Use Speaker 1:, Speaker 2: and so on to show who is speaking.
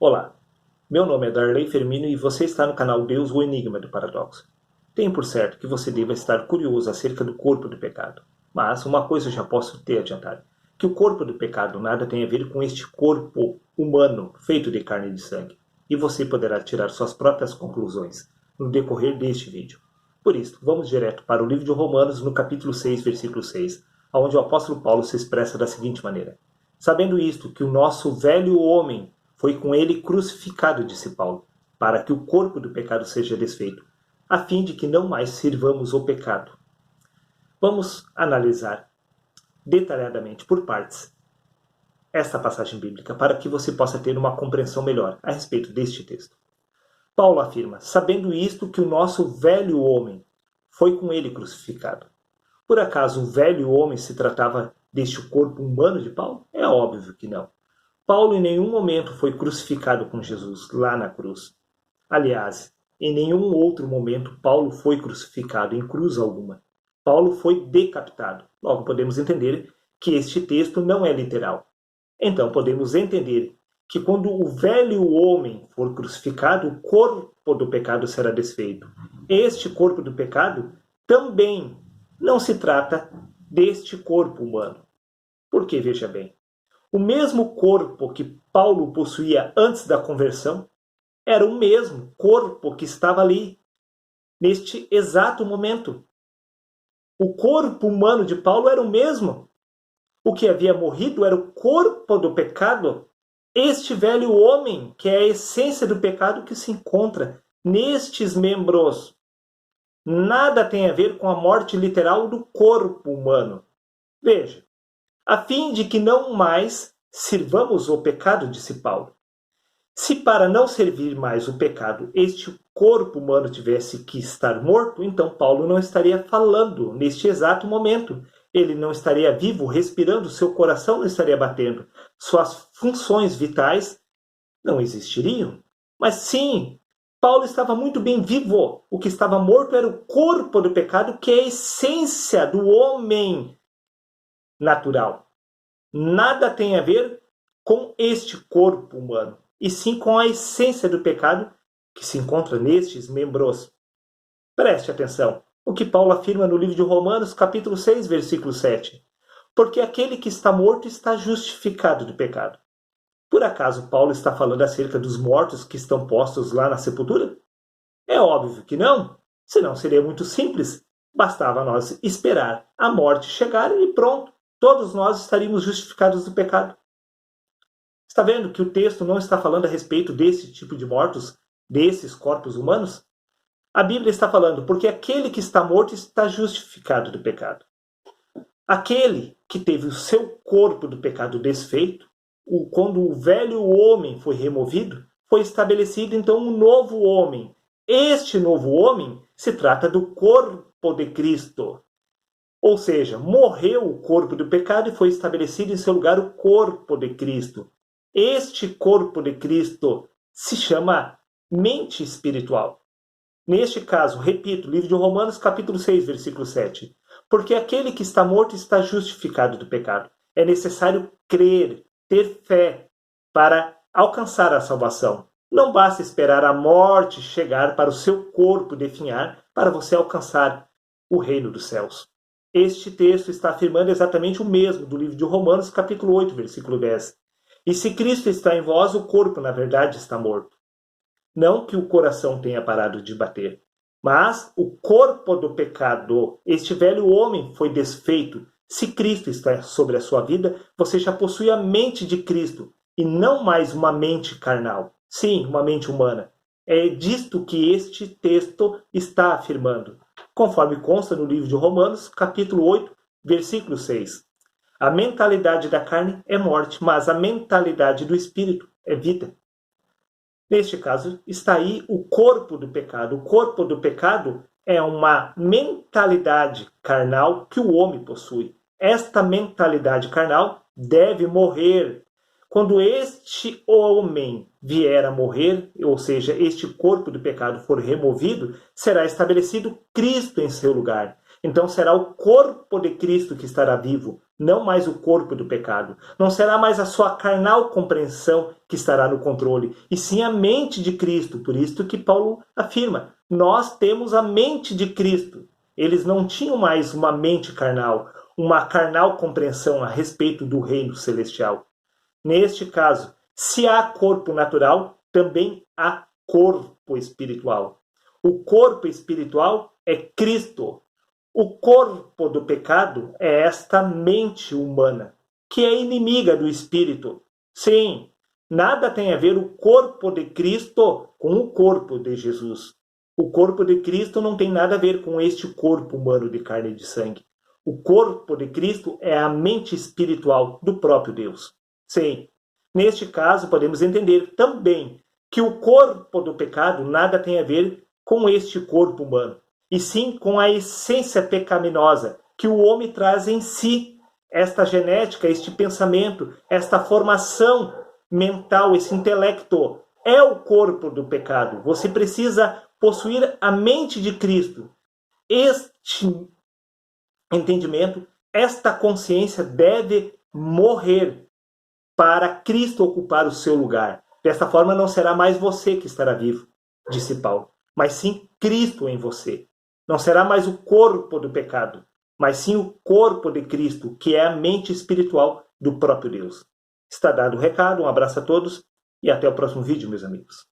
Speaker 1: Olá, meu nome é Darley Fermino e você está no canal Deus, o Enigma do Paradoxo. Tenho por certo que você deva estar curioso acerca do corpo do pecado. Mas uma coisa eu já posso te adiantar, que o corpo do pecado nada tem a ver com este corpo humano feito de carne e de sangue. E você poderá tirar suas próprias conclusões no decorrer deste vídeo. Por isso, vamos direto para o livro de Romanos no capítulo 6, versículo 6, onde o apóstolo Paulo se expressa da seguinte maneira: sabendo isto, que o nosso velho homem foi com ele crucificado, disse Paulo, para que o corpo do pecado seja desfeito, a fim de que não mais sirvamos o pecado. Vamos analisar detalhadamente, por partes, esta passagem bíblica para que você possa ter uma compreensão melhor a respeito deste texto. Paulo afirma, sabendo isto, que o nosso velho homem foi com ele crucificado. Por acaso o velho homem se tratava deste corpo humano de Paulo? É óbvio que não. Paulo em nenhum momento foi crucificado com Jesus lá na cruz. Aliás, em nenhum outro momento Paulo foi crucificado em cruz alguma. Paulo foi decapitado. Logo podemos entender que este texto não é literal. Então podemos entender que quando o velho homem for crucificado, o corpo do pecado será desfeito. Este corpo do pecado também não se trata deste corpo humano. Porque, veja bem, o mesmo corpo que Paulo possuía antes da conversão era o mesmo corpo que estava ali, neste exato momento. O corpo humano de Paulo era o mesmo. O que havia morrido era o corpo do pecado. Este velho homem, que é a essência do pecado que se encontra nestes membros. Nada tem a ver com a morte literal do corpo humano. Veja, a fim de que não mais sirvamos o pecado, disse Paulo. Se para não servir mais o pecado este corpo humano tivesse que estar morto, então Paulo não estaria falando neste exato momento. Ele não estaria vivo, respirando, seu coração não estaria batendo. Suas funções vitais não existiriam. Mas sim, Paulo estava muito bem vivo. O que estava morto era o corpo do pecado, que é a essência do homem natural. Nada tem a ver com este corpo humano, e sim com a essência do pecado que se encontra nestes membros. Preste atenção o que Paulo afirma no livro de Romanos, capítulo 6, versículo 7. Porque aquele que está morto está justificado do pecado. Por acaso Paulo está falando acerca dos mortos que estão postos lá na sepultura? É óbvio que não, senão seria muito simples. Bastava nós esperar a morte chegar e pronto, todos nós estaríamos justificados do pecado. Está vendo que o texto não está falando a respeito desse tipo de mortos, desses corpos humanos? A Bíblia está falando, porque aquele que está morto está justificado do pecado. Aquele que teve o seu corpo do pecado desfeito, quando o velho homem foi removido, foi estabelecido então um novo homem. Este novo homem se trata do corpo de Cristo. Ou seja, morreu o corpo do pecado e foi estabelecido em seu lugar o corpo de Cristo. Este corpo de Cristo se chama mente espiritual. Neste caso, repito, livro de Romanos, capítulo 6, versículo 7. Porque aquele que está morto está justificado do pecado. É necessário crer, ter fé para alcançar a salvação. Não basta esperar a morte chegar para o seu corpo definhar para você alcançar o reino dos céus. Este texto está afirmando exatamente o mesmo do livro de Romanos, capítulo 8, versículo 10. E se Cristo está em vós, o corpo, na verdade, está morto. Não que o coração tenha parado de bater, mas o corpo do pecado, este velho homem, foi desfeito. Se Cristo está sobre a sua vida, você já possui a mente de Cristo, e não mais uma mente carnal. Sim, uma mente humana. É disto que este texto está afirmando, conforme consta no livro de Romanos, capítulo 8, versículo 6. A mentalidade da carne é morte, mas a mentalidade do espírito é vida. Neste caso, está aí o corpo do pecado. O corpo do pecado é uma mentalidade carnal que o homem possui. Esta mentalidade carnal deve morrer. Quando este homem vier a morrer, ou seja, este corpo do pecado for removido, será estabelecido Cristo em seu lugar. Então será o corpo de Cristo que estará vivo, não mais o corpo do pecado. Não será mais a sua carnal compreensão que estará no controle, e sim a mente de Cristo. Por isso que Paulo afirma, nós temos a mente de Cristo. Eles não tinham mais uma mente carnal, uma carnal compreensão a respeito do reino celestial. Neste caso, se há corpo natural, também há corpo espiritual. O corpo espiritual é Cristo. O corpo do pecado é esta mente humana, que é inimiga do espírito. Sim, nada tem a ver o corpo de Cristo com o corpo de Jesus. O corpo de Cristo não tem nada a ver com este corpo humano de carne e de sangue. O corpo de Cristo é a mente espiritual do próprio Deus. Sim, neste caso podemos entender também que o corpo do pecado nada tem a ver com este corpo humano, e sim com a essência pecaminosa que o homem traz em si, esta genética, este pensamento, esta formação mental, esse intelecto, é o corpo do pecado. Você precisa possuir a mente de Cristo. Este entendimento, esta consciência deve morrer para Cristo ocupar o seu lugar. Desta forma não será mais você que estará vivo, disse Paulo, mas sim Cristo em você. Não será mais o corpo do pecado, mas sim o corpo de Cristo, que é a mente espiritual do próprio Deus. Está dado o recado, um abraço a todos e até o próximo vídeo, meus amigos.